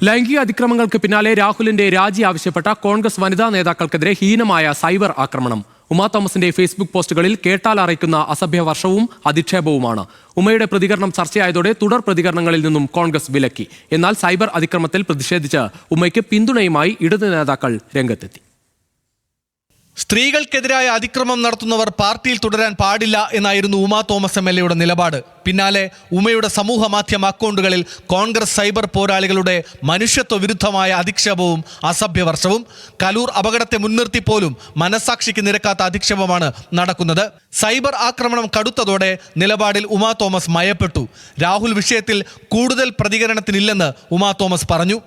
ലൈംഗിക അതിക്രമങ്ങൾക്ക് പിന്നാലെ രാഹുലിന്റെ രാജി ആവശ്യപ്പെട്ട കോൺഗ്രസ് വനിതാ നേതാക്കൾക്കെതിരെ ഹീനമായ സൈബർ ആക്രമണം. ഉമാ തോമസിന്റെ ഫേസ്ബുക്ക് പോസ്റ്റുകളിൽ കേട്ടാൽ അറയ്ക്കുന്ന അസഭ്യവർഷവും അധിക്ഷേപവുമാണ്. ഉമയുടെ പ്രതികരണം ചർച്ചയായതോടെ തുടർ പ്രതികരണങ്ങളിൽ നിന്നും കോൺഗ്രസ് വിലക്കി. എന്നാൽ സൈബർ അതിക്രമത്തിൽ പ്രതിഷേധിച്ച് ഉമയ്ക്ക് പിന്തുണയുമായി ഇടത് നേതാക്കൾ രംഗത്തെത്തി. സ്ത്രീകൾക്കെതിരായ അതിക്രമം നടത്തുന്നവർ പാർട്ടിയിൽ തുടരാൻ പാടില്ല എന്നായിരുന്നു ഉമാ തോമസ് MLA നിലപാട്. പിന്നാലെ ഉമയുടെ സമൂഹ മാധ്യമ അക്കൗണ്ടുകളിൽ കോൺഗ്രസ് സൈബർ പോരാളികളുടെ മനുഷ്യത്വ വിരുദ്ധമായ അധിക്ഷേപവും അസഭ്യവർഷവും. കലൂർ അപകടത്തെ മുൻനിർത്തി പോലും മനസാക്ഷിക്ക് നിരക്കാത്ത അധിക്ഷേപമാണ് നടക്കുന്നത്. സൈബർ ആക്രമണം കടുത്തതോടെ നിലപാടിൽ ഉമാ തോമസ് മയപ്പെട്ടു. രാഹുൽ വിഷയത്തിൽ കൂടുതൽ പ്രതികരണത്തിനില്ലെന്ന് ഉമാ തോമസ് പറഞ്ഞു.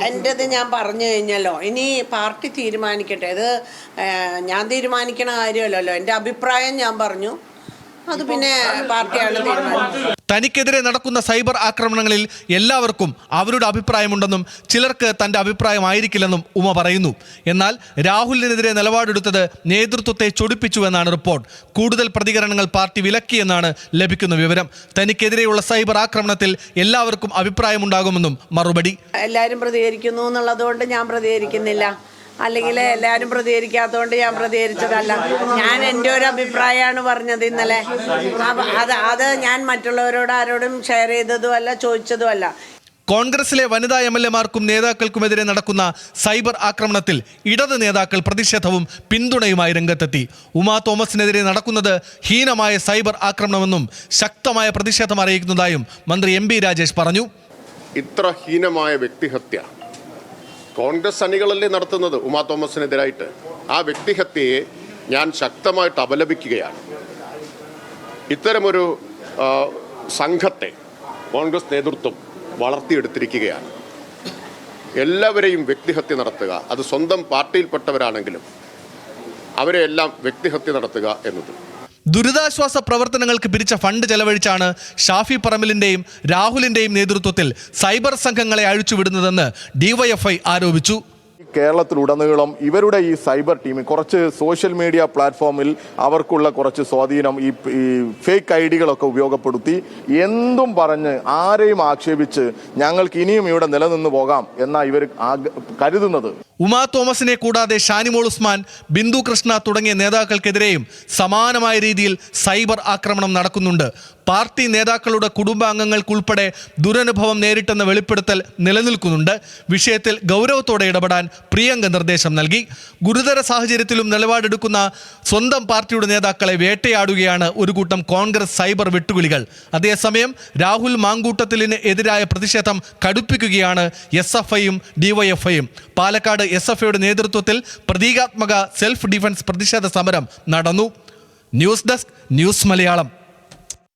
എൻ്റെത് ഞാൻ പറഞ്ഞു കഴിഞ്ഞല്ലോ, ഇനി പാർട്ടി തീരുമാനിക്കട്ടെ. ഇത് ഞാൻ തീരുമാനിക്കണ കാര്യമല്ലല്ലോ. എൻ്റെ അഭിപ്രായം ഞാൻ പറഞ്ഞു, അത് പിന്നെ പാർട്ടിയാണ് തീരുമാനിക്കുന്നത്. തനിക്കെതിരെ നടക്കുന്ന സൈബർ ആക്രമണങ്ങളിൽ എല്ലാവർക്കും അവരുടെ അഭിപ്രായമുണ്ടെന്നും ചിലർക്ക് തന്റെ അഭിപ്രായമായിരിക്കില്ലെന്നും ഉമ പറയുന്നു. എന്നാൽ രാഹുലിനെതിരെ നിലപാടെടുത്തത് നേതൃത്വത്തെ ചൊടിപ്പിച്ചുവെന്നാണ് റിപ്പോർട്ട്. കൂടുതൽ പ്രതികരണങ്ങൾ പാർട്ടി വിലക്കിയെന്നാണ് ലഭിക്കുന്ന വിവരം. തനിക്കെതിരെയുള്ള സൈബർ ആക്രമണത്തിൽ എല്ലാവർക്കും അഭിപ്രായമുണ്ടാകുമെന്നും മറുപടി. എല്ലാവരും പ്രതികരിക്കുന്നു എന്നുള്ളതുകൊണ്ട് ഞാൻ പ്രതികരിക്കുന്നില്ല, അല്ലെങ്കിൽ എല്ലാവരും പ്രതികരിക്കാത്തതുകൊണ്ട് ഞാൻ പ്രതികരിച്ചതല്ല. ഞാൻ എൻ്റെ ഒരു അഭിപ്രായമാണ് പറഞ്ഞത് ഇന്നലെ. അത് ഞാൻ മറ്റുള്ളവരോട് ആരോടും ഷെയർ ചെയ്തതുമല്ല, ചോദിച്ചതുമല്ല. കോൺഗ്രസിലെ വനിതാ MLA-മാർക്കും നേതാക്കൾക്കുമെതിരെ നടക്കുന്ന സൈബർ ആക്രമണത്തിൽ ഇടത് നേതാക്കൾ പ്രതിഷേധവും പിന്തുണയുമായി രംഗത്തെത്തി. ഉമാ തോമസിനെതിരെ നടക്കുന്നത് ഹീനമായ സൈബർ ആക്രമണമെന്നും ശക്തമായ പ്രതിഷേധം അറിയിക്കുന്നതായും മന്ത്രി MB രാജേഷ് പറഞ്ഞു. ഇത്ര ഹീനമായ വ്യക്തിഹത്യ കോൺഗ്രസ് അണികളല്ലേ നടത്തുന്നത് ഉമാ തോമസിനെതിരായിട്ട്. ആ വ്യക്തിഹത്യയെ ഞാൻ ശക്തമായിട്ട് അപലപിക്കുകയാണ്. ഇത്തരമൊരു സംഘത്തെ കോൺഗ്രസ് നേതൃത്വം വളർത്തിയെടുത്തിരിക്കുകയാണ്. എല്ലാവരെയും വ്യക്തിഹത്യ നടത്തുക, അത് സ്വന്തം പാർട്ടിയിൽപ്പെട്ടവരാണെങ്കിലും അവരെ എല്ലാം വ്യക്തിഹത്യ നടത്തുക എന്നത്. ദുരിതാശ്വാസ പ്രവർത്തനങ്ങൾക്ക് പിരിച്ച ഫണ്ട് ചെലവഴിച്ചാണ് ഷാഫി പറമ്പിലിന്റെയും രാഹുലിന്റെയും നേതൃത്വത്തിൽ സൈബർ സംഘങ്ങളെ അഴിച്ചുവിടുന്നതെന്ന് DYFI ആരോപിച്ചു. കേരളത്തിലുടനീളം ഇവരുടെ ഈ സൈബർ ടീം കുറച്ച് സോഷ്യൽ മീഡിയ പ്ലാറ്റ്ഫോമിൽ അവർക്കുള്ള കുറച്ച് സ്വാധീനം ഈ ഫേക്ക് ഐഡികളൊക്കെ ഉപയോഗപ്പെടുത്തി എന്തും പറഞ്ഞ് ആരെയും ആക്ഷേപിച്ച് ഞങ്ങൾക്ക് ഇനിയും ഇവിടെ നിലനിന്ന് പോകാം എന്നാ ഇവർ കരുതുന്നത്. ഉമാ തോമസിനെ കൂടാതെ ഷാനിമോൾ ഉസ്മാൻ, ബിന്ദു കൃഷ്ണ തുടങ്ങിയ നേതാക്കൾക്കെതിരെയും സമാനമായ രീതിയിൽ സൈബർ ആക്രമണം നടക്കുന്നുണ്ട്. പാർട്ടി നേതാക്കളുടെ കുടുംബാംഗങ്ങൾക്കുൾപ്പെടെ ദുരനുഭവം നേരിട്ടെന്ന വെളിപ്പെടുത്തൽ നിലനിൽക്കുന്നുണ്ട്. വിഷയത്തിൽ ഗൗരവത്തോടെ ഇടപെടാൻ പ്രിയങ്ക നിർദ്ദേശം നൽകി. ഗുരുതര സാഹചര്യത്തിലും നിലപാടെടുക്കുന്ന സ്വന്തം പാർട്ടിയുടെ നേതാക്കളെ വേട്ടയാടുകയാണ് ഒരു കൂട്ടം കോൺഗ്രസ് സൈബർ വെട്ടുകിളികൾ. അതേസമയം രാഹുൽ മാങ്കൂട്ടത്തിലിന് എതിരായ പ്രതിഷേധം കടുപ്പിക്കുകയാണ് SFIയും DYFIയും. പാലക്കാട് SFIയുടെ നേതൃത്വത്തിൽ പ്രതീകാത്മക സെൽഫ് ഡിഫൻസ് പ്രതിഷേധ സമരം നടന്നു. News desk, news Malayalam.